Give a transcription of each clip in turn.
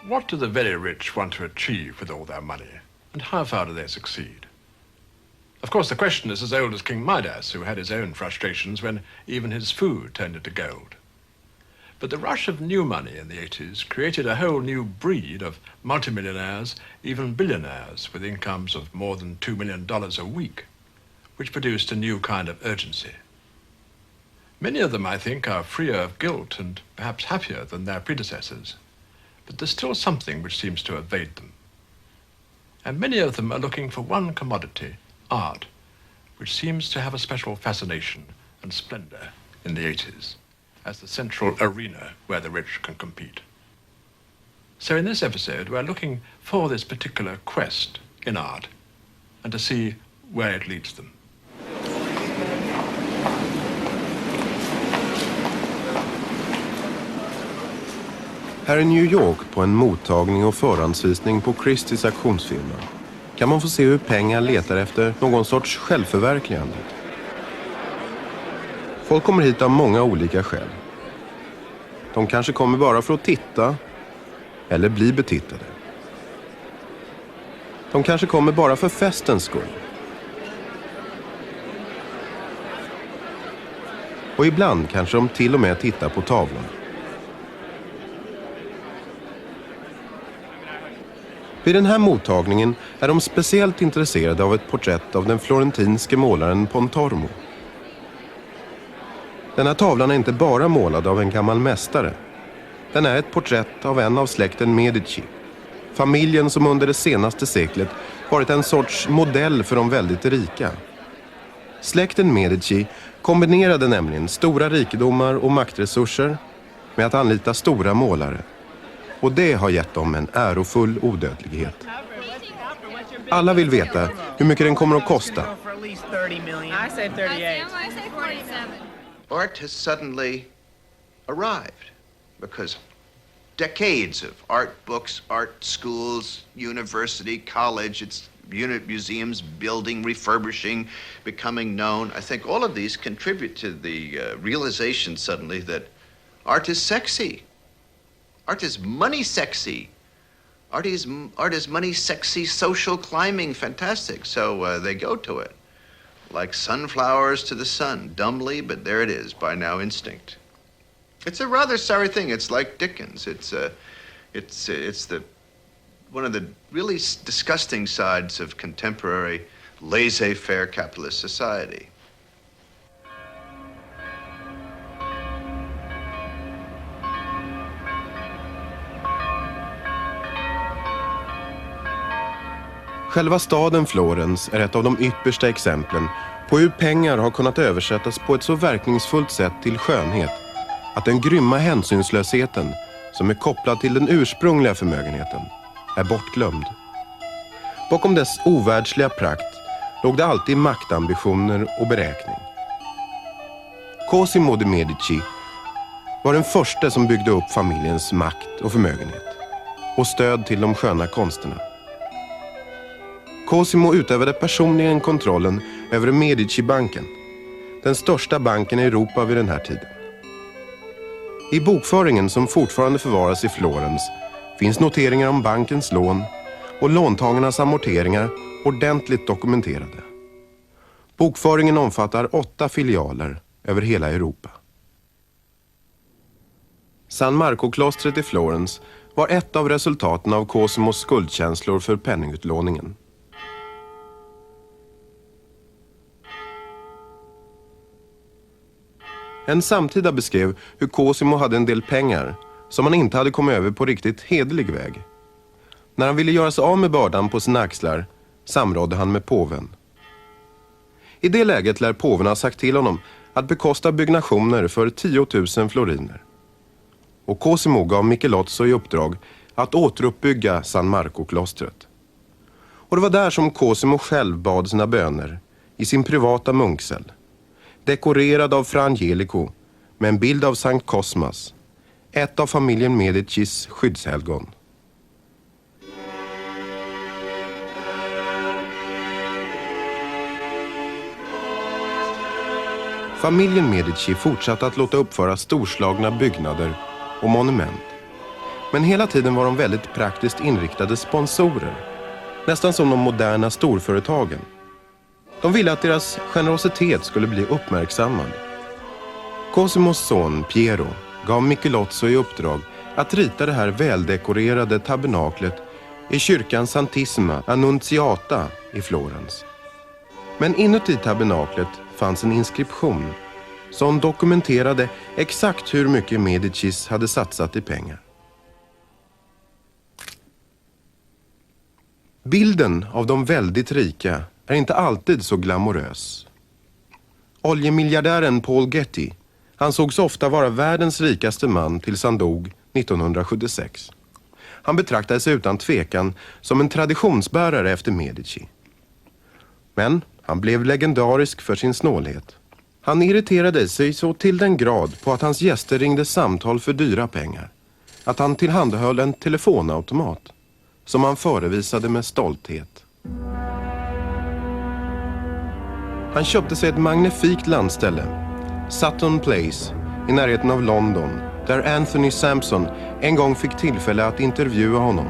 What do the very rich want to achieve with all their money, and how far do they succeed? Of course, the question is as old as King Midas, who had his own frustrations when even his food turned into gold. But the rush of new money in the 80s created a whole new breed of multimillionaires, even billionaires, with incomes of more than $2 million a week, which produced a new kind of urgency. Many of them, I think, are freer of guilt and perhaps happier than their predecessors, but there's still something which seems to evade them. And many of them are looking for one commodity, art, which seems to have a special fascination and splendor in the 80s as the central arena where the rich can compete. So in this episode, we're looking for this particular quest in art and to see where it leads them. Här i New York på en mottagning och förhandsvisning på Christies auktionsfirma kan man få se hur pengar letar efter någon sorts självförverkligande. Folk kommer hit av många olika skäl. De kanske kommer bara för att titta eller bli betittade. De kanske kommer bara för festens skull. Och ibland kanske de till och med tittar på tavlan. Vid den här mottagningen är de speciellt intresserade av ett porträtt av den florentinske målaren Pontormo. Den här tavlan är inte bara målad av en gammal mästare. Den är ett porträtt av en av släkten Medici. Familjen som under det senaste seklet varit en sorts modell för de väldigt rika. Släkten Medici kombinerade nämligen stora rikedomar och maktresurser med att anlita stora målare. Och det har gett dem en ärofull odödlighet. Alla vill veta hur mycket den kommer att kosta. Art has suddenly arrived because decades of art books, art schools, university, college, it's museums, building, refurbishing, becoming known. I think all of these contribute to the realization suddenly that art is sexy. Art is money sexy. Art is money sexy, social climbing, fantastic. So they go to it. Like sunflowers to the sun, dumbly, but there it is, by now instinct. It's a rather sorry thing. It's like Dickens. It's the one of the really disgusting sides of contemporary laissez-faire capitalist society. Själva staden Florens är ett av de yppersta exemplen på hur pengar har kunnat översättas på ett så verkningsfullt sätt till skönhet att den grymma hänsynslösheten som är kopplad till den ursprungliga förmögenheten är bortglömd. Bakom dess ovärldsliga prakt låg det alltid maktambitioner och beräkning. Cosimo de Medici var den första som byggde upp familjens makt och förmögenhet och stöd till de sköna konsterna. Cosimo utövade personligen kontrollen över Medici-banken, den största banken i Europa vid den här tiden. I bokföringen som fortfarande förvaras i Florens finns noteringar om bankens lån och låntagarnas amorteringar ordentligt dokumenterade. Bokföringen omfattar 8 filialer över hela Europa. San Marco-klostret i Florens var ett av resultaten av Cosimos skuldkänslor för penningutlåningen. En samtida beskrev hur Cosimo hade en del pengar som han inte hade kommit över på riktigt hederlig väg. När han ville göra sig av med bördan på sina axlar samrådde han med påven. I det läget lär påven ha sagt till honom att bekosta byggnationer för 10 000 floriner. Och Cosimo gav Michelozzo i uppdrag att återuppbygga San Marco-klostret. Och det var där som Cosimo själv bad sina böner i sin privata munkcell. Dekorerad av Fra Angelico med en bild av Sankt Cosmas, ett av familjen Medicis skyddshelgon. Familjen Medici fortsatte att låta uppföra storslagna byggnader och monument. Men hela tiden var de väldigt praktiskt inriktade sponsorer. Nästan som de moderna storföretagen. De ville att deras generositet skulle bli uppmärksammad. Cosimos son Piero gav Michelozzo i uppdrag att rita det här väldekorerade tabernaklet i kyrkan Santissima Annunziata i Florens. Men inuti tabernaklet fanns en inskription som dokumenterade exakt hur mycket Medicis hade satsat i pengar. Bilden av de väldigt rika är inte alltid så glamorös. Oljemiljardären Paul Getty ansågs ofta vara världens rikaste man tills han dog 1976. Han betraktade sig utan tvekan som en traditionsbärare efter Medici. Men han blev legendarisk för sin snålhet. Han irriterade sig så till den grad på att hans gäster ringde samtal för dyra pengar att han tillhandahöll en telefonautomat som han förevisade med stolthet. Han köpte sig ett magnifikt landställe, Sutton Place, i närheten av London, där Anthony Sampson en gång fick tillfälle att intervjua honom.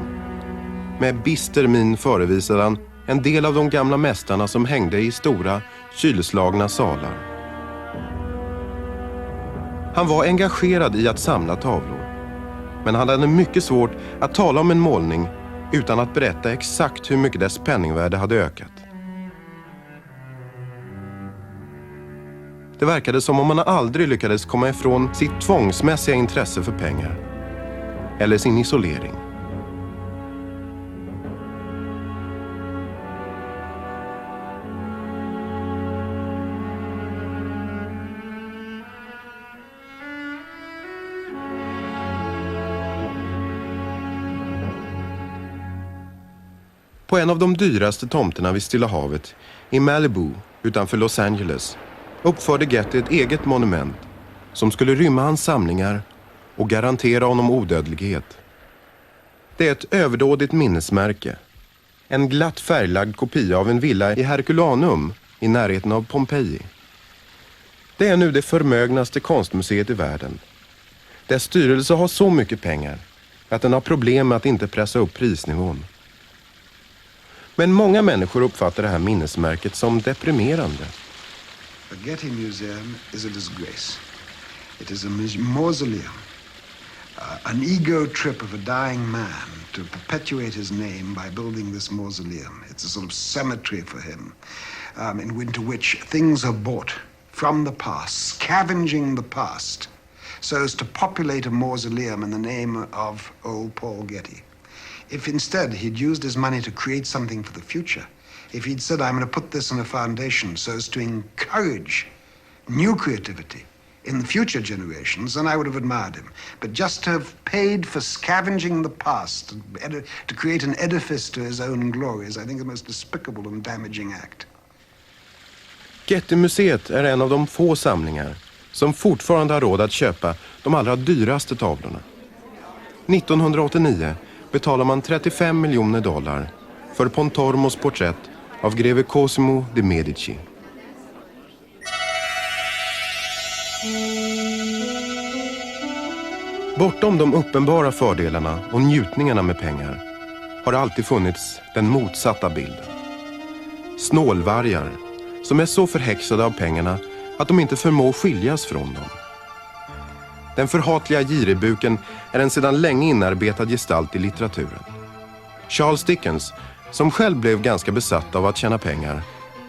Med bister min förevisade han en del av de gamla mästarna som hängde i stora, kylslagna salar. Han var engagerad i att samla tavlor, men han hade mycket svårt att tala om en målning utan att berätta exakt hur mycket dess penningvärde hade ökat. Det verkade som om han aldrig lyckades komma ifrån sitt tvångsmässiga intresse för pengar eller sin isolering. På en av de dyraste tomterna vid Stilla havet, i Malibu utanför Los Angeles, uppförde Getty ett eget monument som skulle rymma hans samlingar och garantera honom odödlighet. Det är ett överdådigt minnesmärke. En glatt färglagd kopia av en villa i Herculanum i närheten av Pompeji. Det är nu det förmögnaste konstmuseet i världen. Dess styrelse har så mycket pengar att den har problem med att inte pressa upp prisnivån. Men många människor uppfattar det här minnesmärket som deprimerande. The Getty Museum is a disgrace. It is a mausoleum, an ego trip of a dying man to perpetuate his name by building this mausoleum. It's a sort of cemetery for him, into which things are bought from the past, scavenging the past, so as to populate a mausoleum in the name of old Paul Getty. If instead he'd used his money to create something for the future, if he'd said, I'm going to put this on a foundation so as to encourage new creativity in the future generations, then I would have admired him. But just to have paid for scavenging the past, to create an edifice to his own glories, I think the most despicable and damaging act. Getty-museet är en av de få samlingar som fortfarande har råd att köpa de allra dyraste tavlorna. 1989 betalar man $35 miljoner för Pontormos porträtt av greve Cosimo de Medici. Bortom de uppenbara fördelarna och njutningarna med pengar har det alltid funnits den motsatta bilden. Snålvargar som är så förhäxade av pengarna att de inte förmår skiljas från dem. Den förhatliga giribuken är en sedan länge inarbetad gestalt i litteraturen. Charles Dickens, som själv blev ganska besatt av att tjäna pengar,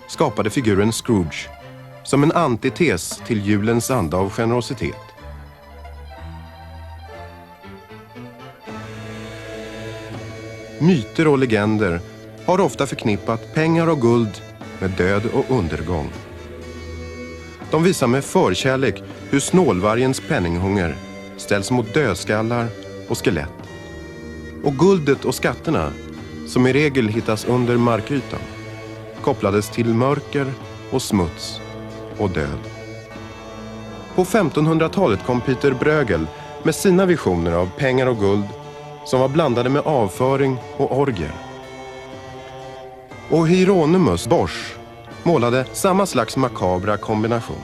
skapade figuren Scrooge som en antites till julens anda av generositet. Myter och legender har ofta förknippat pengar och guld med död och undergång. De visar med förkärlek hur snålvargens penninghunger ställs mot dödskallar och skelett. Och guldet och skatterna, som i regel hittas under markytan, kopplades till mörker och smuts och död. På 1500-talet kom Peter Bruegel med sina visioner av pengar och guld som var blandade med avföring och orger. Och Hieronymus Bosch målade samma slags makabra kombination.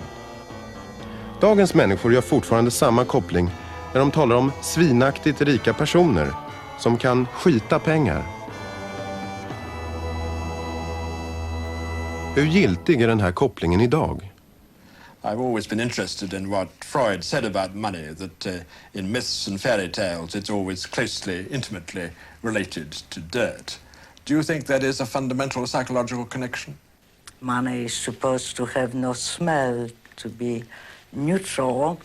Dagens människor gör fortfarande samma koppling när de talar om svinaktigt rika personer som kan skita pengar. Hur giltig är den här kopplingen idag? I've always been interested in what Freud said about money, that in myths and fairy tales it's always closely, intimately related to dirt. Do you think that is a fundamental psychological connection? Money is supposed to have no smell, to be neutral.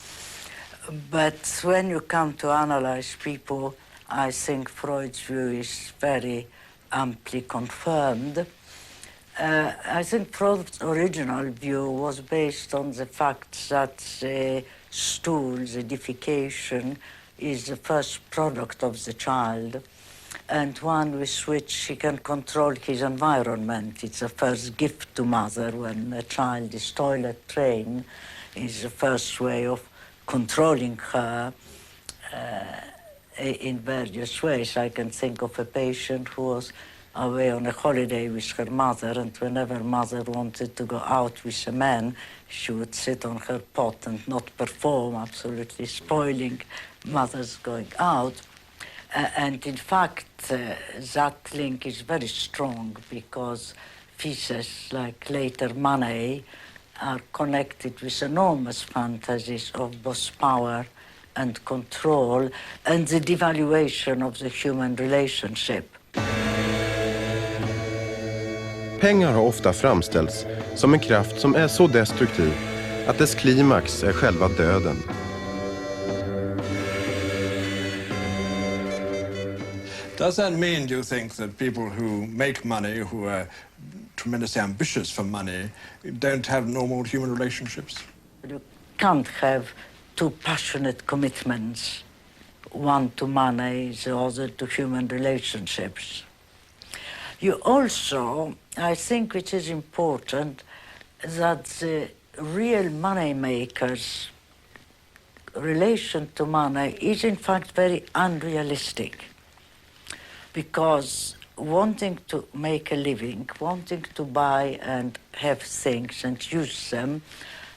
But when you come to analyze people, I think Freud's view is very amply confirmed. I think Freud's original view was based on the fact that stool, the defecation, is the first product of the child, and one with which he can control his environment. It's the first gift to mother when a child is toilet trained. It's the first way of controlling her in various ways. I can think of a patient who was away on a holiday with her mother, and whenever mother wanted to go out with a man, she would sit on her pot and not perform, absolutely spoiling mother's going out. And in fact, that link is very strong because pieces like later money are connected with enormous fantasies of both power and control and the devaluation of the human relationship. Pengar har ofta framställts som en kraft som är så destruktiv att dess klimax är själva döden. Does that mean, do you think, that people who make money, who are tremendously ambitious for money, don't have normal human relationships? You can't have two passionate commitments, one to money, the other to human relationships. You also, I think, which is important, that the real money makers' relation to money is in fact very unrealistic, because wanting to make a living, wanting to buy and have things and use them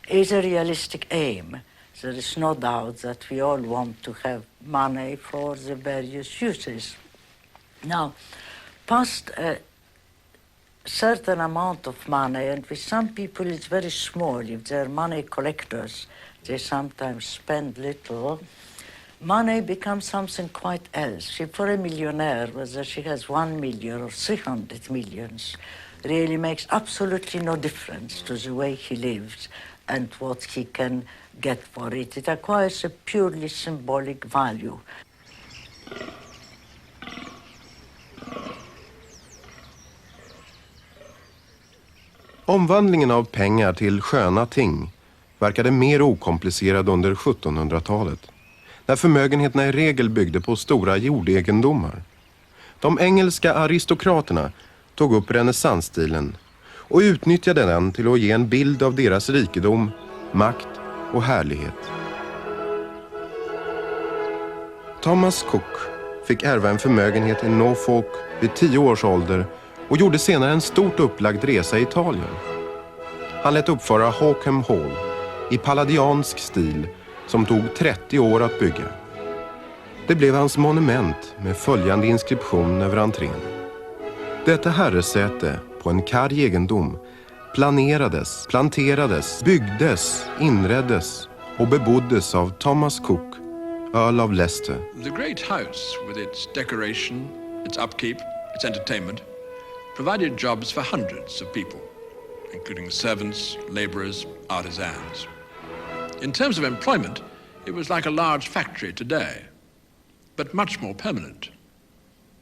is a realistic aim. There is no doubt that we all want to have money for the various uses. Now, past a certain amount of money, and with some people it's very small, if they're money collectors, they sometimes spend little, money becomes something quite else. For a millionaire, whether she has 1 million or 300 millions, really makes absolutely no difference to the way he lives and what he can get for it. It acquires a purely symbolic value. Omvandlingen av pengar till sköna ting verkade mer okomplicerad under 1700-talet, när förmögenheterna i regel byggde på stora jordegendomar. De engelska aristokraterna tog upp renässansstilen och utnyttjade den till att ge en bild av deras rikedom, makt och härlighet. Thomas Cook fick ärva en förmögenhet i Norfolk vid 10 års ålder och gjorde senare en stort upplagd resa i Italien. Han lät uppföra Hawkham Hall i palladiansk stil som tog 30 år att bygga. Det blev hans monument med följande inskription över entrén. Detta herresäte på en karg egendom planerades, planterades, byggdes, inreddes och beboddes av Thomas Cook, Earl of Leicester. The great house, with its decoration, its upkeep, its entertainment, provided jobs for hundreds of people, including servants, laborers, artisans. In terms of employment, it was like a large factory today, but much more permanent.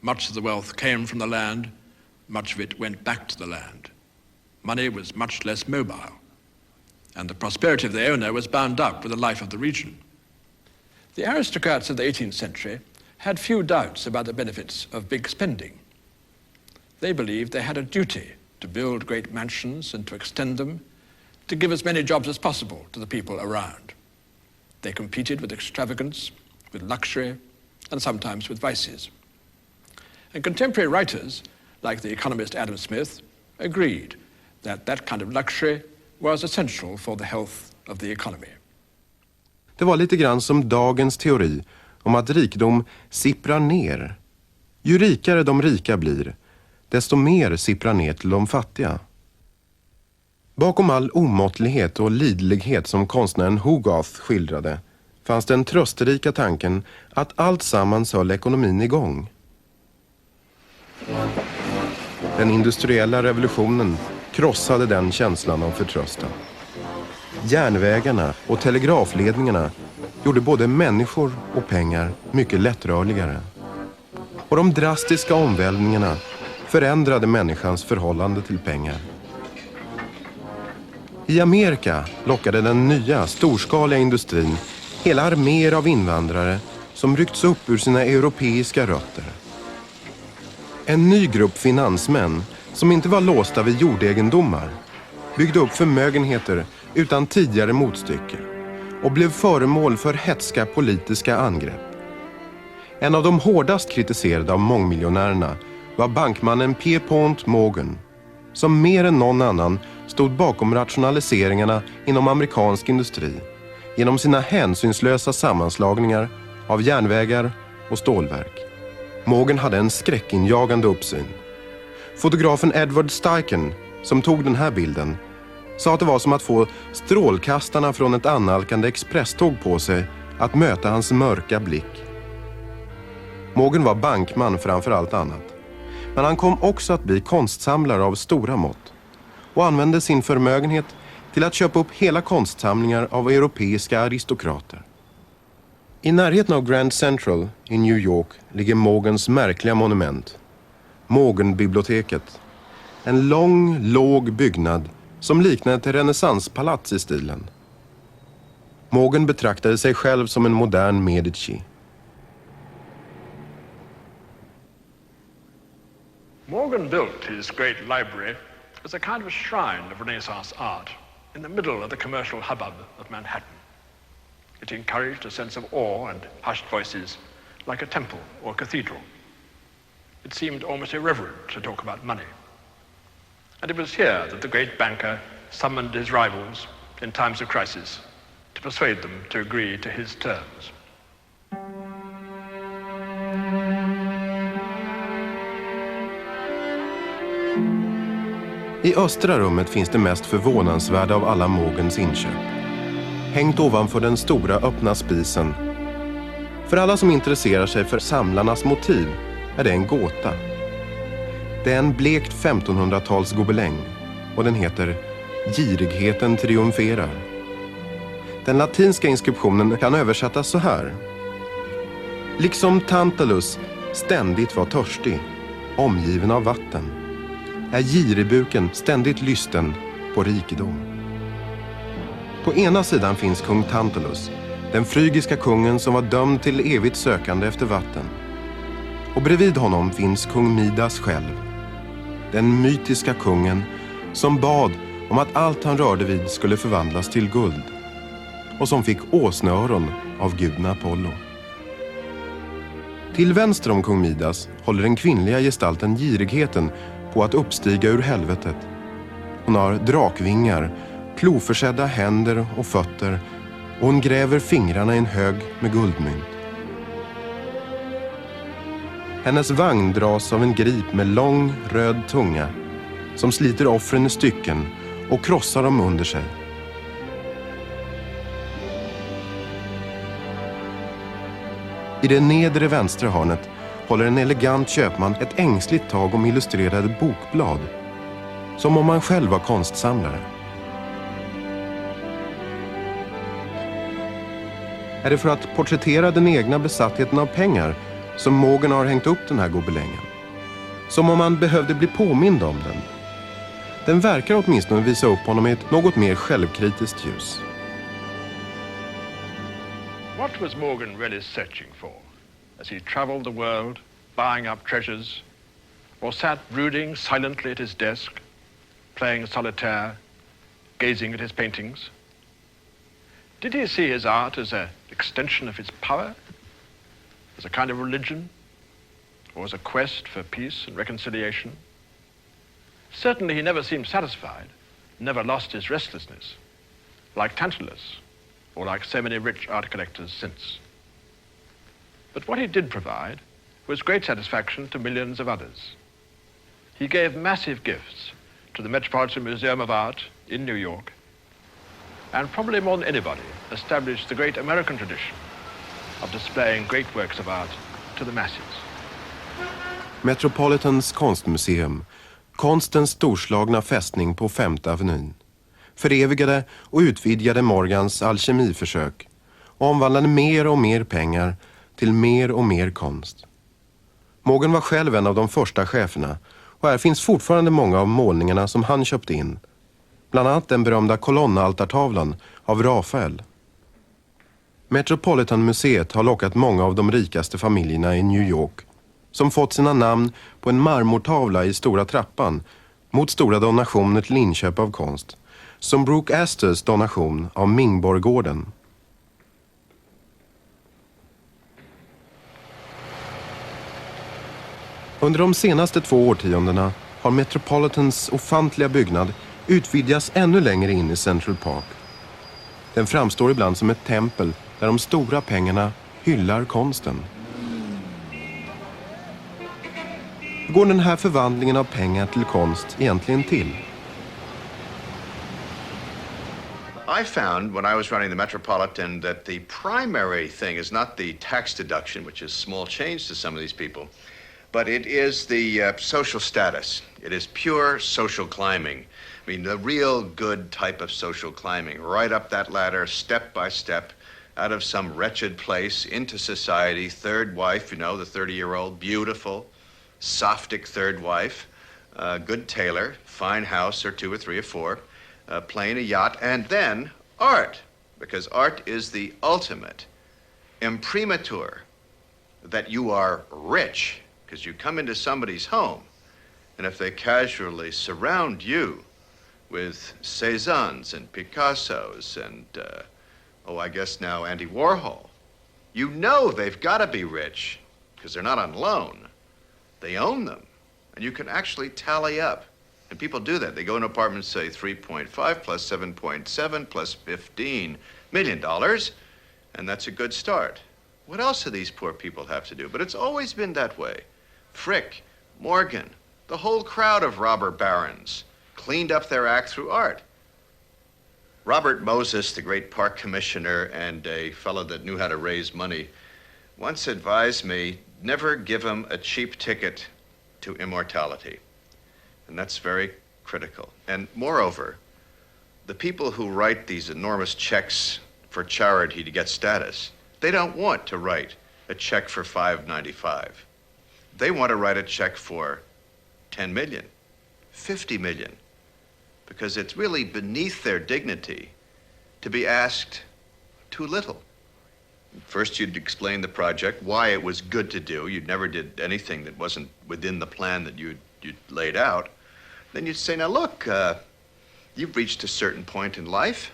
Much of the wealth came from the land, much of it went back to the land. Money was much less mobile, and the prosperity of the owner was bound up with the life of the region. The aristocrats of the 18th century had few doubts about the benefits of big spending. They believed they had a duty to build great mansions and to extend them, to give as many jobs as possible to the people around. They competed with extravagance, with luxury, and sometimes with vices. And contemporary writers, like the economist Adam Smith, agreed that that kind of luxury was essential for the health of the economy. Det var lite grann som dagens teori om att rikedom sipprar ner. Ju rikare de rika blir, desto mer sipprar ner till de fattiga. Bakom all omåttlighet och lidlighet som konstnären Hogarth skildrade fanns den trösterika tanken att allt sammans höll ekonomin igång. Den industriella revolutionen krossade den känslan av förtröstan. Järnvägarna och telegrafledningarna gjorde både människor och pengar mycket lättrörligare. Och de drastiska omvälvningarna förändrade människans förhållande till pengar. I Amerika lockade den nya storskaliga industrin hela arméer av invandrare som ryckts upp ur sina europeiska rötter. En ny grupp finansmän som inte var låsta vid jordegendomar byggde upp förmögenheter utan tidigare motstycke och blev föremål för hätska politiska angrepp. En av de hårdast kritiserade av mångmiljonärerna var bankmannen Pierpont Morgan, som mer än någon annan stod bakom rationaliseringarna inom amerikansk industri genom sina hänsynslösa sammanslagningar av järnvägar och stålverk. Morgan hade en skräckinjagande uppsyn. Fotografen Edward Steichen, som tog den här bilden, sa att det var som att få strålkastarna från ett annalkande expresståg på sig att möta hans mörka blick. Morgan var bankman framför allt annat. Men han kom också att bli konstsamlare av stora mått och använde sin förmögenhet till att köpa upp hela konstsamlingar av europeiska aristokrater. I närheten av Grand Central i New York ligger Morgans märkliga monument, Morgan-biblioteket. En lång, låg byggnad som liknar ett renässanspalats i stilen. Morgan betraktade sig själv som en modern Medici. Morgan built his great library as a kind of shrine of Renaissance art in the middle of the commercial hubbub of Manhattan. It encouraged a sense of awe and hushed voices like a temple or a cathedral. It seemed almost irreverent to talk about money. And it was here that the great banker summoned his rivals in times of crisis to persuade them to agree to his terms. I östra rummet finns det mest förvånansvärda av alla Morgans inköp. Hängt ovanför den stora öppna spisen. För alla som intresserar sig för samlarnas motiv är det en gåta. Det är en blekt 1500-tals gobeläng och den heter Girigheten triumferar. Den latinska inskriptionen kan översättas så här. Liksom Tantalus ständigt var törstig, omgiven av vatten, är giribuken ständigt lysten på rikedom. På ena sidan finns kung Tantalus, den frygiska kungen som var dömd till evigt sökande efter vatten. Och bredvid honom finns kung Midas själv, den mytiska kungen som bad om att allt han rörde vid skulle förvandlas till guld och som fick åsneöron av guden Apollo. Till vänster om kung Midas håller den kvinnliga gestalten girigheten på att uppstiga ur helvetet. Hon har drakvingar, kloförsedda händer och fötter och hon gräver fingrarna i en hög med guldmynt. Hennes vagn dras av en grip med lång röd tunga som sliter offren i stycken och krossar dem under sig. I det nedre vänstra hörnet håller en elegant köpman ett ängsligt tag om illustrerade bokblad, som om han själv var konstsamlare. Är det för att porträttera den egna besattheten av pengar som Morgan har hängt upp den här gobelängen? Som om man behövde bli påmind om den. Den verkar åtminstone visa upp honom i ett något mer självkritiskt ljus. What was Morgan really searching for as he traveled the world, buying up treasures, or sat brooding silently at his desk, playing solitaire, gazing at his paintings? Did he see his art as an extension of his power, as a kind of religion, or as a quest for peace and reconciliation? Certainly he never seemed satisfied, never lost his restlessness. Like Tantalus, or like so many rich art collectors since. But what he did provide was great satisfaction to millions of others. He gave massive gifts to the Metropolitan Museum of Art in New York, and probably more than anybody established the great American tradition of displaying great works of art to the masses. Metropolitans konstmuseum, konstens storslagna fästning på 5:e avenyn, förevigade och utvidgade Morgans alkemiförsök och omvandlade mer och mer pengar till mer och mer konst. Morgan var själv en av de första cheferna, och här finns fortfarande många av målningarna som han köpte in. Bland annat den berömda kolonnaltartavlan av Rafael. Metropolitan-museet har lockat många av de rikaste familjerna i New York, som fått sina namn på en marmortavla i Stora trappan mot stora donationer till inköp av konst, som Brooke Asters donation av Mingborggården. Under de senaste 2 årtiondena har Metropolitans ofantliga byggnad utvidgas ännu längre in i Central Park. Den framstår ibland som ett tempel där de stora pengarna hyllar konsten. Hur går den här förvandlingen av pengar till konst egentligen till? I found when I was running the Metropolitan that the primary thing is not the tax deduction, which is small change to some of these people, but it is the social status. It is pure social climbing. I mean, the real good type of social climbing, right up that ladder, step by step, out of some wretched place into society. Third wife, you know, the 30-year-old, beautiful, softic third wife, good tailor, fine house or 2 or 3 or 4, playing a yacht, and then art, because art is the ultimate imprimatur that you are rich, because you come into somebody's home, and if they casually surround you with Cézannes and Picassos and, I guess now Andy Warhol, you know they've got to be rich, because they're not on loan. They own them, and you can actually tally up. And people do that. They go in apartments, say 3.5 plus 7.7 plus $15 million, and that's a good start. What else do these poor people have to do? But it's always been that way. Frick, Morgan, the whole crowd of robber barons cleaned up their act through art. Robert Moses, the great park commissioner and a fellow that knew how to raise money, once advised me, never give him a cheap ticket to immortality. And that's very critical. And moreover, the people who write these enormous checks for charity to get status, they don't want to write a check for $5.95. They want to write a check for 10 million, 50 million, because it's really beneath their dignity to be asked too little. First, you'd explain the project, why it was good to do. You never did anything that wasn't within the plan that you'd laid out. Then you'd say, now look, you've reached a certain point in life.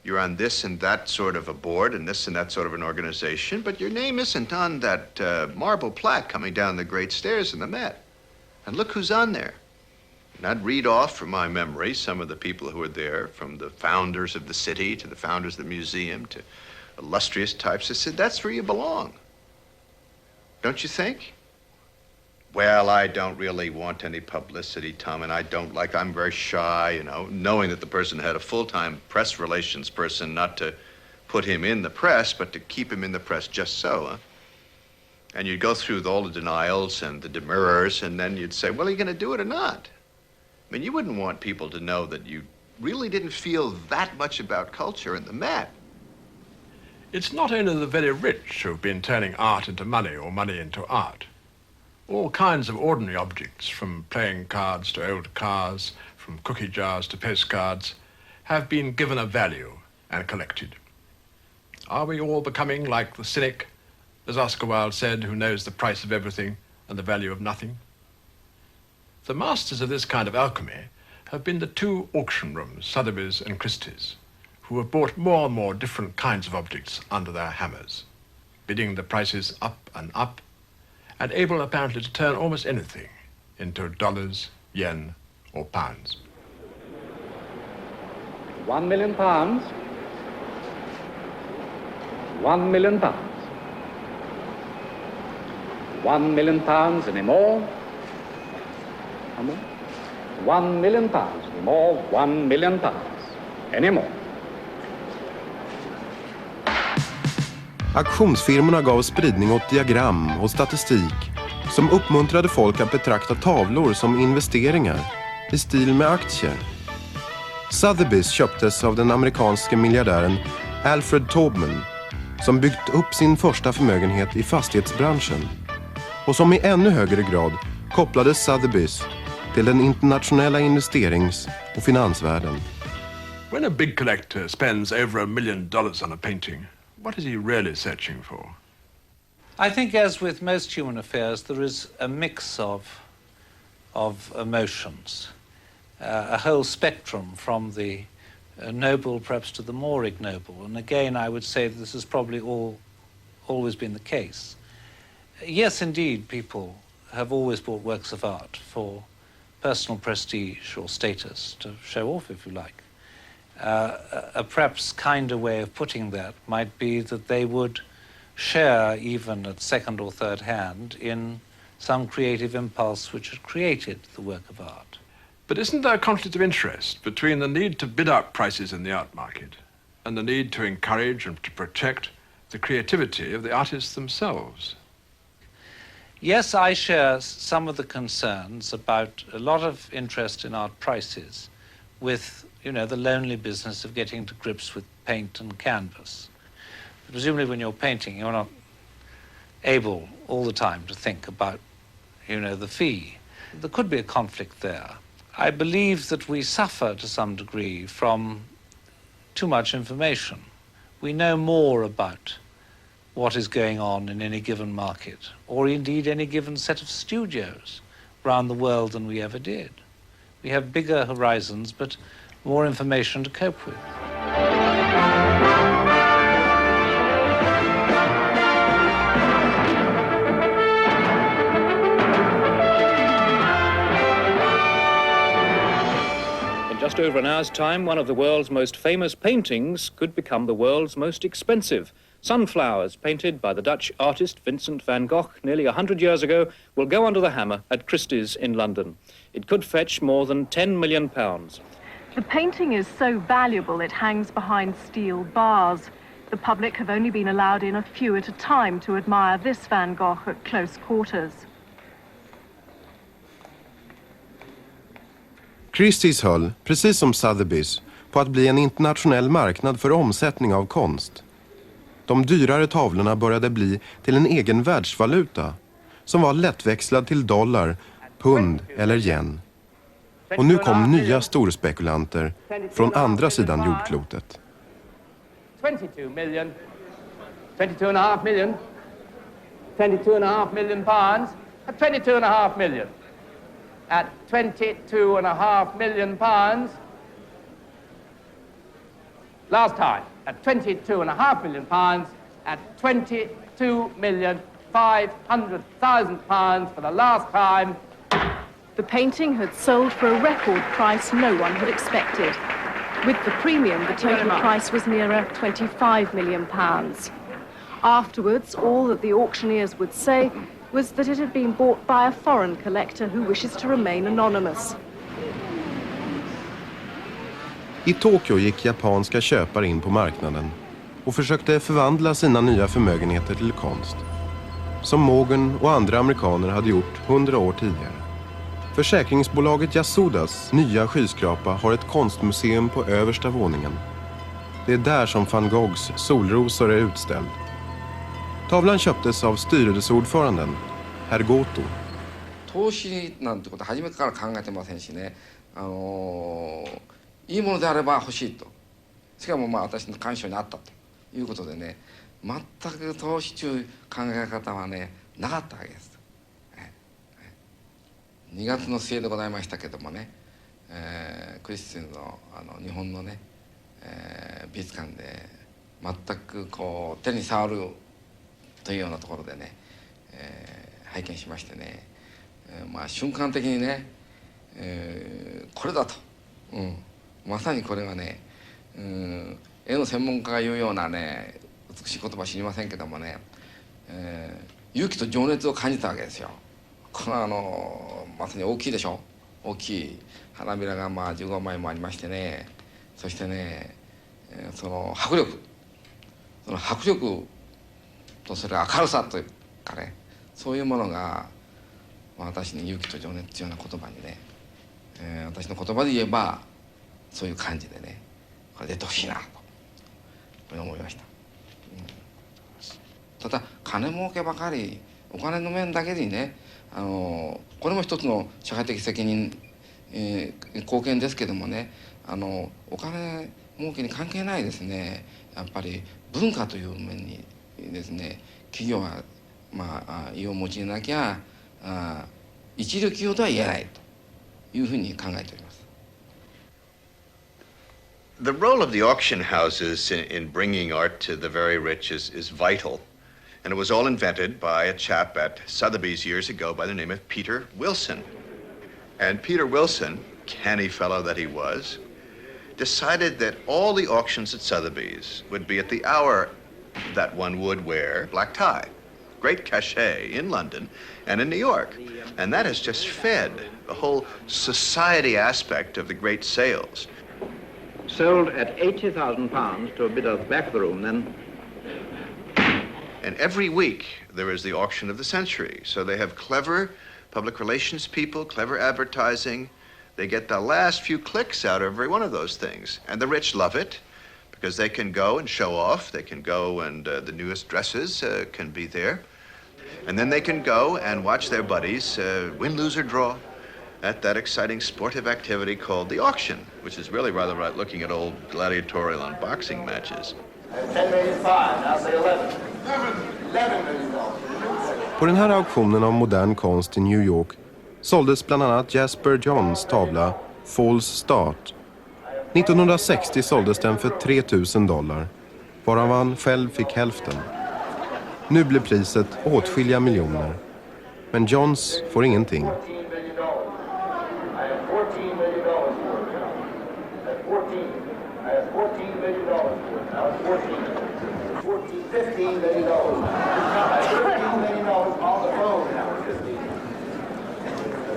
You're on this and that sort of a board and this and that sort of an organization, but your name isn't on that marble plaque coming down the great stairs in the Met. And look who's on there. And I'd read off from my memory some of the people who were there, from the founders of the city to the founders of the museum to illustrious types. I said, that's where you belong. Don't you think? Well, I don't really want any publicity, Tom, and I'm very shy, you know, knowing that the person had a full-time press relations person, not to put him in the press, but to keep him in the press just so, huh? And you'd go through all the denials and the demurrers, and then you'd say, well, are you going to do it or not? I mean, you wouldn't want people to know that you really didn't feel that much about culture in the Met. It's not only the very rich who've been turning art into money or money into art. All kinds of ordinary objects, from playing cards to old cars, from cookie jars to postcards, have been given a value and collected. Are we all becoming like the cynic, as Oscar Wilde said, who knows the price of everything and the value of nothing? The masters of this kind of alchemy have been the 2 auction rooms, Sotheby's and Christie's, who have bought more and more different kinds of objects under their hammers, bidding the prices up and up, and able apparently to turn almost anything into dollars, yen, or pounds. £1 million. 1 million pounds. 1 million pounds any more? How more? 1 million pounds any more? 1 million pounds any more? Auktionsfirmorna gav spridning åt diagram och statistik som uppmuntrade folk att betrakta tavlor som investeringar i stil med aktier. Sotheby's köptes av den amerikanske miljardären Alfred Taubman som byggt upp sin första förmögenhet i fastighetsbranschen och som i ännu högre grad kopplades Sotheby's till den internationella investerings- och finansvärlden. When a big collector spends over $1 million on a painting, what is he really searching for? I think, as with most human affairs, there is a mix of emotions, a whole spectrum from the noble perhaps to the more ignoble. And again, I would say this has probably always been the case. Yes, indeed, people have always bought works of art for personal prestige or status, to show off, if you like. A perhaps kinder way of putting that might be that they would share, even at second or third hand, in some creative impulse which had created the work of art. But isn't there a conflict of interest between the need to bid up prices in the art market and the need to encourage and to protect the creativity of the artists themselves? Yes, I share some of the concerns about a lot of interest in art prices with, you know, the lonely business of getting to grips with paint and canvas. Presumably when you're painting, you're not able all the time to think about, you know, the fee. There could be a conflict there. I believe that we suffer to some degree from too much information. We know more about what is going on in any given market, or indeed any given set of studios around the world than we ever did. We have bigger horizons, but more information to cope with. In just over an hour's time, one of the world's most famous paintings could become the world's most expensive. Sunflowers, painted by the Dutch artist Vincent van Gogh nearly 100 years ago, will go under the hammer at Christie's in London. It could fetch more than £10 million. The painting is so valuable it hangs behind steel bars. The public have only been allowed in a few at a time to admire this Van Gogh at close quarters. Christie's höll, precis som Sotheby's, på att bli en internationell marknad för omsättning av konst. De dyrare tavlorna började bli till en egen världsvaluta som var lättväxlad till dollar, pund eller yen. Och nu kom nya storspekulanter från andra sidan jordklotet. 22 million, 22.5 million, 22.5 million pounds, at 22.5 million. At 22.5 million pounds. Last time, at 22.5 million pounds, at 22,500,000 pounds for the last time. The painting had sold for a record price no one had expected. With the premium, the total price was nearer £25 million. Afterwards, all that the auctioneers would say was that it had been bought by a foreign collector who wishes to remain anonymous. I Tokyo gick japanska köpare in på marknaden och försökte förvandla sina nya förmögenheter till konst. Som Morgan och andra amerikaner hade gjort 100 år tidigare. Försäkringsbolaget Yasudas nya skyskrapa har ett konstmuseum på översta våningen. Det är där som Van Goghs solrosor är utställd. Tavlan köptes av styrelseordföranden, herr Goto. 投資なんてこと初めから考えてませんしね、いいものであれば欲しいと、しかもまあ私の鑑賞にあったということでね、全く投資という考え方はねなかったわけです。2月の末でございましたけどもね、クリスティンの日本のね、美術館で全くこう手に触るというようなところでね、拝見しましてね、まあ瞬間的にね、これだと、まさにこれはね、絵の専門家が言うようなねしい言葉知りませんけどもね、勇気と情熱を感じたわけですよ。これはまさに大きいでしょ。大きい花びらが15枚もありましてね、そしてね、その迫力とそれ明るさというかね、そういうものが私に勇気と情熱というような言葉にね、私の言葉で言えばそういう感じでね、これ出てほしいなと思いました。ただ金儲けばかり、お金の面だけにね、これも一つの社会的責任、貢献ですけどもね、お金儲けに関係ないですね、やっぱり文化という面にですね、企業は意を持ちなきゃ一流企業とは言えないというふうに考えております。The role of the auction houses in bringing art to the very rich is vital. And it was all invented by a chap at Sotheby's years ago by the name of Peter Wilson. And Peter Wilson, canny fellow that he was, decided that all the auctions at Sotheby's would be at the hour that one would wear black tie. Great cachet in London and in New York. And that has just fed the whole society aspect of the great sales. Sold at £80,000 to a bidder at the back of the room, then. And every week there is the auction of the century. So they have clever public relations people, clever advertising. They get the last few clicks out of every one of those things. And the rich love it because they can go and show off. They can go and the newest dresses can be there. And then they can go and watch their buddies win, lose, or draw at that exciting sportive activity called the auction, which is really rather like looking at old gladiatorial and boxing matches. 10 million five, now say 11. $11 million. På den här auktionen av modern konst i New York såldes bland annat Jasper Johns tavla False Start. 1960 såldes den för $3,000, varav han själv fick hälften. Nu blir priset åtskilliga miljoner, men Johns får ingenting.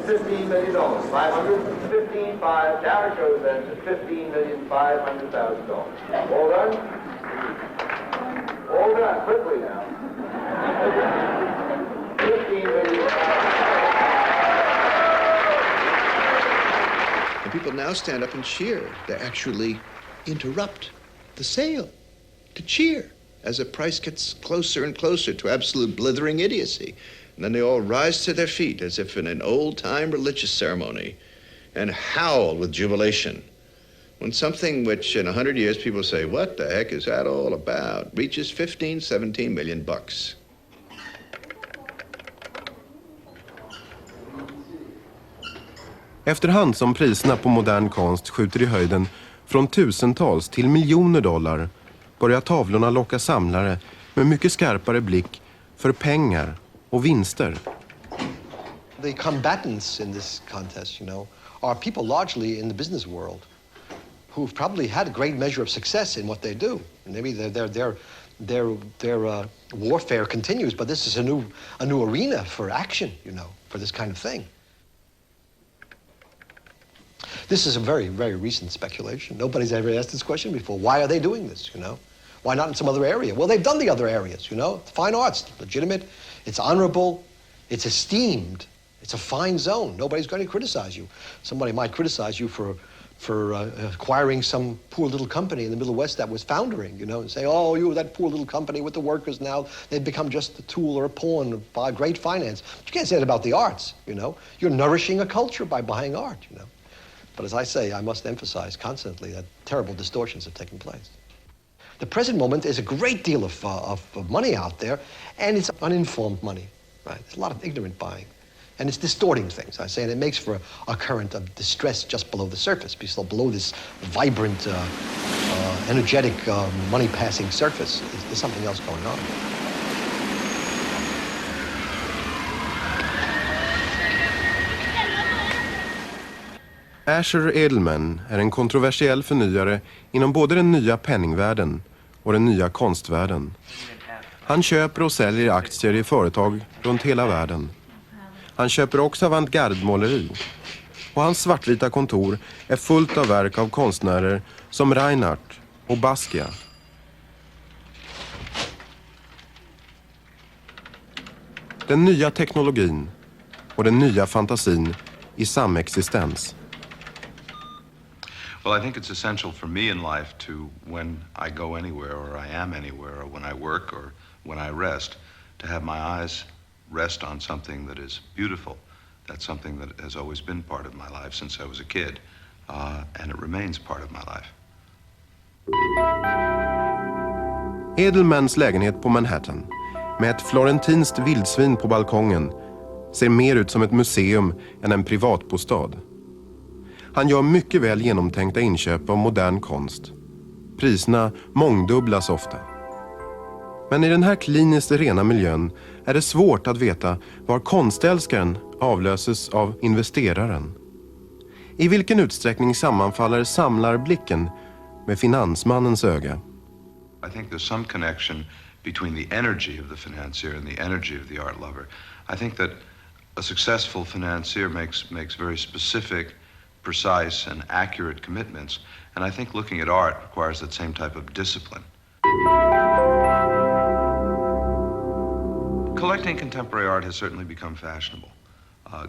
$15 million, 515, 5, down it goes then to $15,500,000. All done? All done, quickly now. $15 million. And people now stand up and cheer. They actually interrupt the sale to cheer as the price gets closer and closer to absolute blithering idiocy. And then they all rise to their feet as if in an old-time religious ceremony and howl with jubilation when something which in 100 years people say, what the heck is that all about, reaches 15, 17 million bucks. Efterhand som priserna på modern konst skjuter i höjden från tusentals till miljoner dollar börjar tavlorna locka samlare med mycket skarpare blick för pengar och vinster. The combatants in this contest, are people largely in the business world who've probably had a great measure of success in what they do. Maybe their warfare continues, but this is a new arena for action, for this kind of thing. This is a very, very recent speculation. Nobody's ever asked this question before. Why are they doing this, Why not in some other area? Well, they've done the other areas, Fine arts, legitimate, it's honorable, it's esteemed, it's a fine zone. Nobody's going to criticize you. Somebody might criticize you for acquiring some poor little company in the Middle West that was foundering, and say, oh, you, that poor little company with the workers now, they've become just a tool or a pawn by great finance. But you can't say that about the arts, You're nourishing a culture by buying art, But as I say, I must emphasize constantly that terrible distortions have taken place. The present moment is a great deal of money out there, and it's uninformed money, right? There's a lot of ignorant buying, and it's distorting things, I say, and it makes for a current of distress just below the surface, below this vibrant, energetic, money-passing surface. There's something else going on. Asher Edelman är en kontroversiell förnyare inom både den nya penningvärlden och den nya konstvärlden. Han köper och säljer aktier i företag runt hela världen. Han köper också avantgardmåleri. Och hans svartvita kontor är fullt av verk av konstnärer som Reinhardt och Basquiat. Den nya teknologin och den nya fantasin i samexistens. Well, I think it's essential for me in life to, when I go anywhere or I am anywhere or when I work or when I rest, to have my eyes rest on something that is beautiful. That's something that has always been part of my life since I was a kid, and it remains part of my life. Edelmans lägenhet på Manhattan, med ett florentinskt vildsvin på balkongen, ser mer ut som ett museum än en privatbostad. Han gör mycket väl genomtänkta inköp av modern konst. Priserna mångdubblas ofta. Men i den här kliniskt rena miljön är det svårt att veta var konstälskaren avlöses av investeraren. I vilken utsträckning sammanfaller samlarblicken med finansmannens öga? I think there's some connection between the energy of the financier and the energy of the art lover. I think that a successful financier makes very specific, precise and accurate commitments, and I think looking at art requires that same type of discipline. Collecting contemporary art has certainly become fashionable.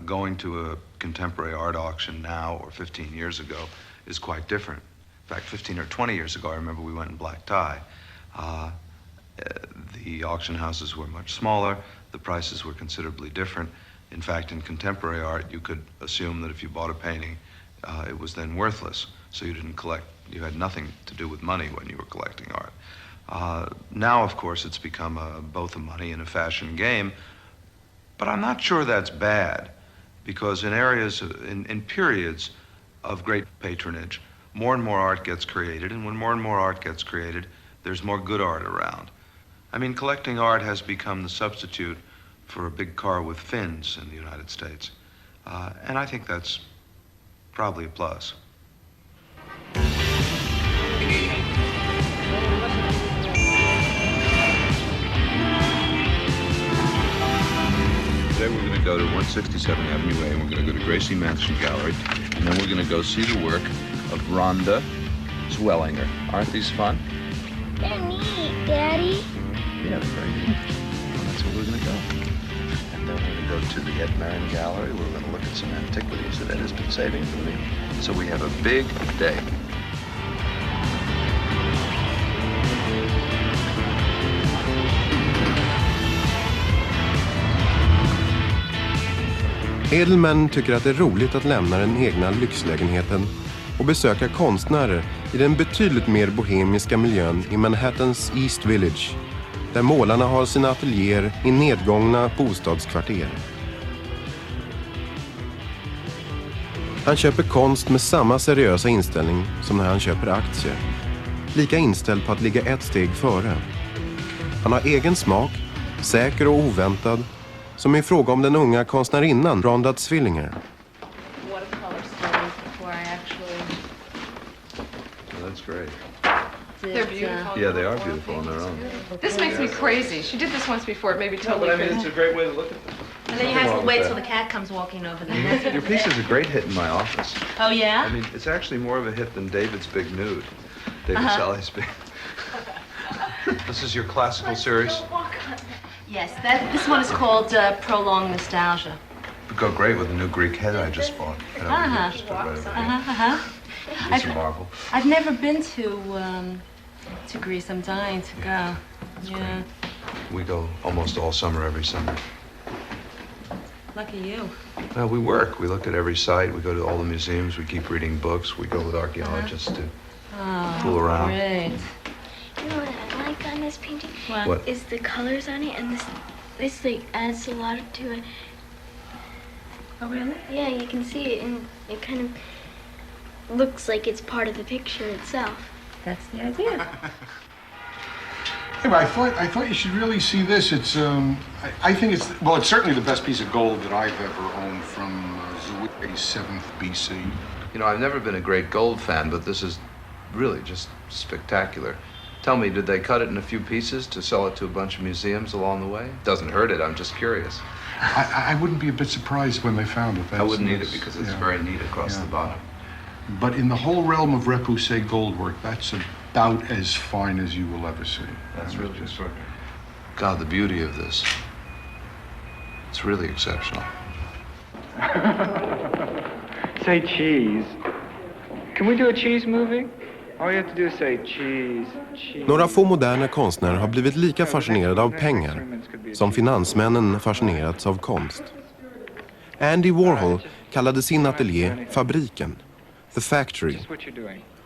Going to a contemporary art auction now or 15 years ago is quite different. In fact, 15 or 20 years ago, I remember we went in black tie. The auction houses were much smaller. The prices were considerably different. In fact, in contemporary art, you could assume that if you bought a painting, it was then worthless. So you didn't collect, you had nothing to do with money when you were collecting art. Now, of course, it's become both a money and a fashion game. But I'm not sure that's bad, because in areas, in periods of great patronage, more and more art gets created, and when more and more art gets created, there's more good art around. I mean, collecting art has become the substitute for a big car with fins in the United States. And I think that's probably a plus. Today we're going to go to 167 Avenue A, and we're going to go to Gracie Mansion Gallery, and then we're going to go see the work of Rhonda Zwellinger. Aren't these fun? They're neat, Daddy. Yeah, they're very neat. Well, that's where we're going to go. And then we're going to go to the Ed Marin Gallery. We're going to look at some antiquities that Ed has been saving for me. So we have a big day. Edelman tycker att det är roligt att lämna den egna lyxlägenheten och besöka konstnärer i den betydligt mer bohemiska miljön i Manhattans East Village, där målarna har sina ateljéer i nedgångna bostadskvarter. Han köper konst med samma seriösa inställning som när han köper aktier. Lika inställd på att ligga ett steg före. Han har egen smak, säker och oväntad, som i fråga om den unga konstnärinnan Rhonda Zwellinger. That's great. They're beautiful. Yeah, they are beautiful on their own. This makes me crazy. She did this once before. It made me totally but I mean, crazy. it's a great way to look at this. And then you have to wait till the cat comes walking over there. Your piece is a great hit in my office. Oh, yeah? I mean, it's actually more of a hit than David's Big Nude. David Sally's Big... This is your classical series? Yes, this one is called Prolonged Nostalgia. It would go great with the new Greek head I just bought. Just put right over here. It's a marvel. I've never been to Greece. I'm dying to go. Yeah. We go almost all summer, every summer. Lucky you. Well, we work. We look at every site. We go to all the museums. We keep reading books. We go with archaeologists to fool around. Great. You know what I like on this painting? What? Is the colors on it, and this like adds a lot to it. Oh, really? Yeah, you can see it, and it kind of looks like it's part of the picture itself. That's the idea. Anyway, I thought you should really see this. It's I think it's certainly the best piece of gold that I've ever owned from Zuwiki 7th BC. You know, I've never been a great gold fan, but this is really just spectacular. Tell me, did they cut it in a few pieces to sell it to a bunch of museums along the way? Doesn't hurt it, I'm just curious. I wouldn't be a bit surprised when they found it. I wouldn't either because it's very neat across the bottom. But in the whole realm of repoussé goldwork, that's about as fine as you will ever see. That's really extraordinary. God, the beauty of this. It's really exceptional. Say cheese. Can we do a cheese movie? All you have to do is say cheese, cheese. Några få moderna konstnärer har blivit lika fascinerade av pengar som finansmännen fascinerats av konst. Andy Warhol kallade sin ateljé fabriken, The Factory.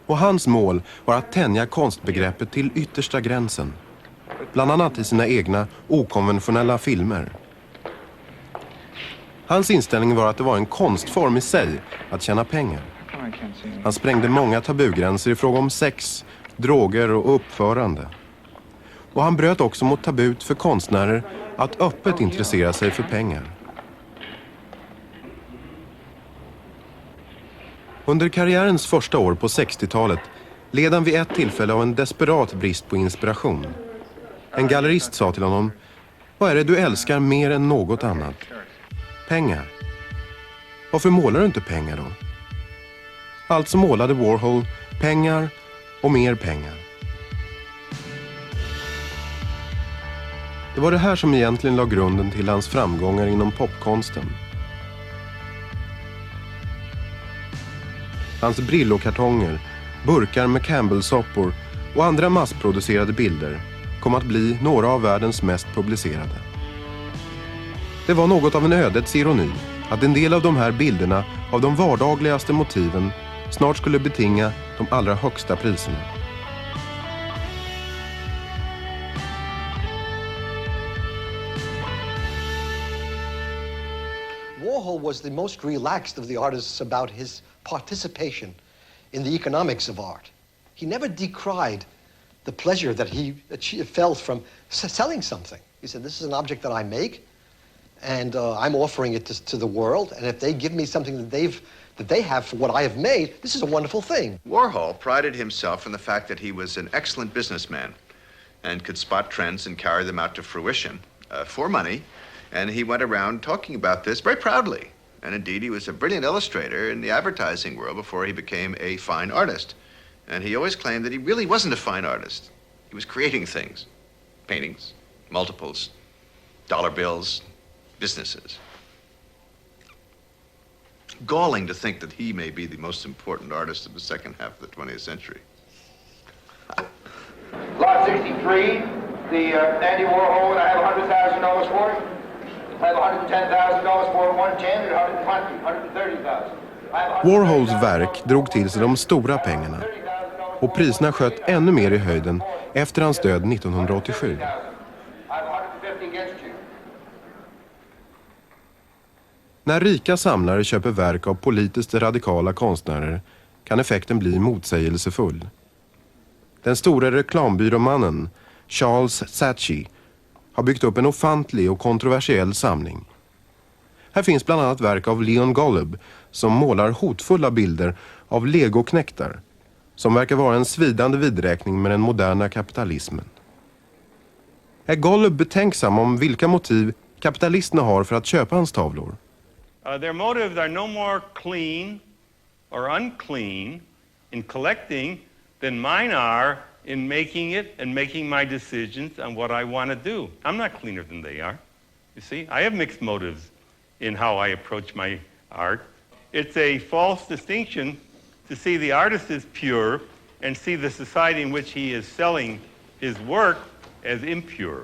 Och hans mål var att tänja konstbegreppet till yttersta gränsen. Bland annat i sina egna okonventionella filmer. Hans inställning var att det var en konstform i sig att tjäna pengar. Han sprängde många tabugränser i fråga om sex, droger och uppförande. Och han bröt också mot tabut för konstnärer att öppet intressera sig för pengar. Under karriärens första år på 60-talet led han vid ett tillfälle av en desperat brist på inspiration. En gallerist sa till honom: "Vad är det du älskar mer än något annat?" "Pengar." "Varför målar du inte pengar då?" Alltså målade Warhol pengar och mer pengar. Det var det här som egentligen la grunden till hans framgångar inom popkonsten. Hans Brillo-kartonger, burkar med Campbell-soppor och andra massproducerade bilder kom att bli några av världens mest publicerade. Det var något av en ödets ironi att en del av de här bilderna av de vardagligaste motiven snart skulle betinga de allra högsta priserna. Warhol was the most relaxed of the artists about his participation in the economics of art. He never decried the pleasure that he felt from selling something. He said, "This is an object that I make, and I'm offering it to the world, and if they give me something that they have for what I have made, this is a wonderful thing." Warhol prided himself in the fact that he was an excellent businessman and could spot trends and carry them out to fruition for money. And he went around talking about this very proudly. And indeed, he was a brilliant illustrator in the advertising world before he became a fine artist. And he always claimed that he really wasn't a fine artist. He was creating things, paintings, multiples, dollar bills, businesses. Galling to think that he may be the most important artist of the second half of the 20th century. Lot 63, the Andy Warhol, and I have $100,000 for it. I have $110,000 for it, 110, and 120, $130,000. Warhols verk drog till sig de stora pengarna och priserna sköt ännu mer i höjden efter hans död 1987. När rika samlare köper verk av politiskt radikala konstnärer kan effekten bli motsägelsefull. Den stora reklambyråmannen Charles Saatchi har byggt upp en ofantlig och kontroversiell samling. Här finns bland annat verk av Leon Golub som målar hotfulla bilder av legoknektar som verkar vara en svidande vidräkning med den moderna kapitalismen. Är Golub betänksam om vilka motiv kapitalisterna har för att köpa hans tavlor? Their motives are no more clean or unclean in collecting than mine are in making it and making my decisions on what I want to do. I'm not cleaner than they are. You see, I have mixed motives in how I approach my art. It's a false distinction to see the artist as pure and see the society in which he is selling his work as impure.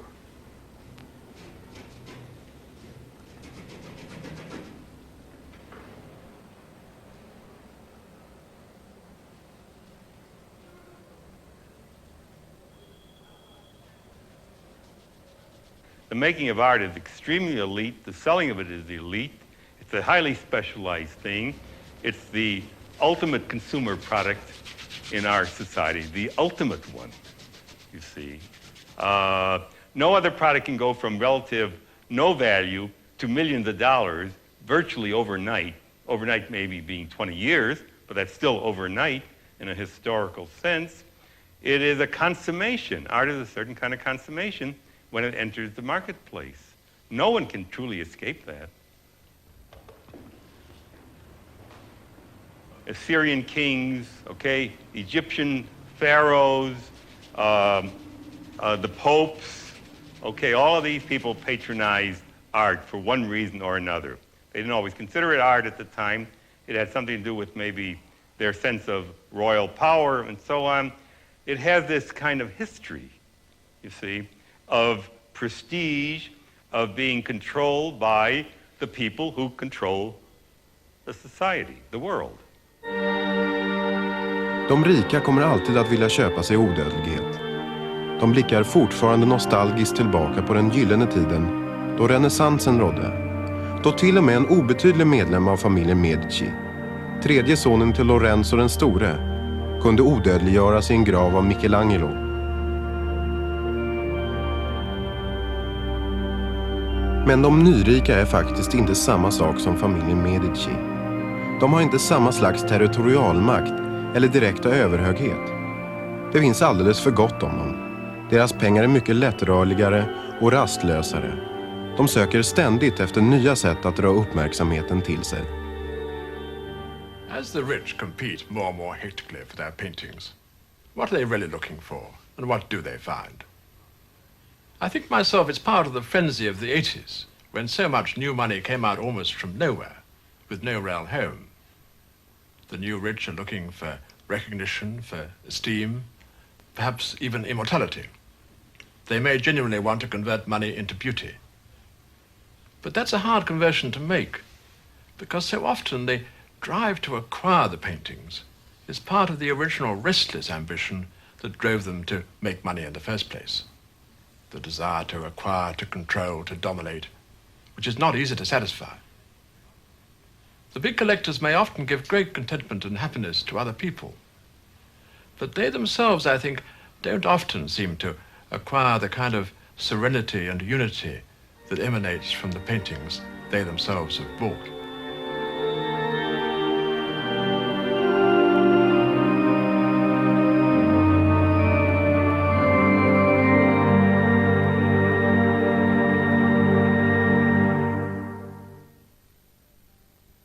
The making of art is extremely elite. The selling of it is elite. It's a highly specialized thing. It's the ultimate consumer product in our society, the ultimate one, you see. No other product can go from relative no value to millions of dollars virtually overnight. Overnight maybe being 20 years, but that's still overnight in a historical sense. It is a consummation. Art is a certain kind of consummation when it enters the marketplace. No one can truly escape that. Assyrian kings, okay, Egyptian pharaohs, the popes, okay, all of these people patronized art for one reason or another. They didn't always consider it art at the time. It had something to do with maybe their sense of royal power and so on. It has this kind of history, you see, of prestige, of being controlled by the people who control the society, the world. De rika kommer alltid att vilja köpa sig odödlighet. De blickar fortfarande nostalgiskt tillbaka på den gyllene tiden då renässansen rådde. Då till och med en obetydlig medlem av familjen Medici, tredje sonen till Lorenzo den store, kunde odödliggöras i en grav av Michelangelo. Men de nyrika är faktiskt inte samma sak som familjen Medici. De har inte samma slags territorialmakt eller direkta överhöghet. Det finns alldeles för gott om dem. Deras pengar är mycket lättrörligare och rastlösare. De söker ständigt efter nya sätt att dra uppmärksamheten till sig. As the rich compete more and more hectically for their paintings, what are they really looking for, and what do they find? I think myself it's part of the frenzy of the 80s, when so much new money came out almost from nowhere, with no real home. The new rich are looking for recognition, for esteem, perhaps even immortality. They may genuinely want to convert money into beauty. But that's a hard conversion to make, because so often the drive to acquire the paintings is part of the original restless ambition that drove them to make money in the first place. The desire to acquire, to control, to dominate, which is not easy to satisfy. The big collectors may often give great contentment and happiness to other people, but they themselves, I think, don't often seem to acquire the kind of serenity and unity that emanates from the paintings they themselves have bought.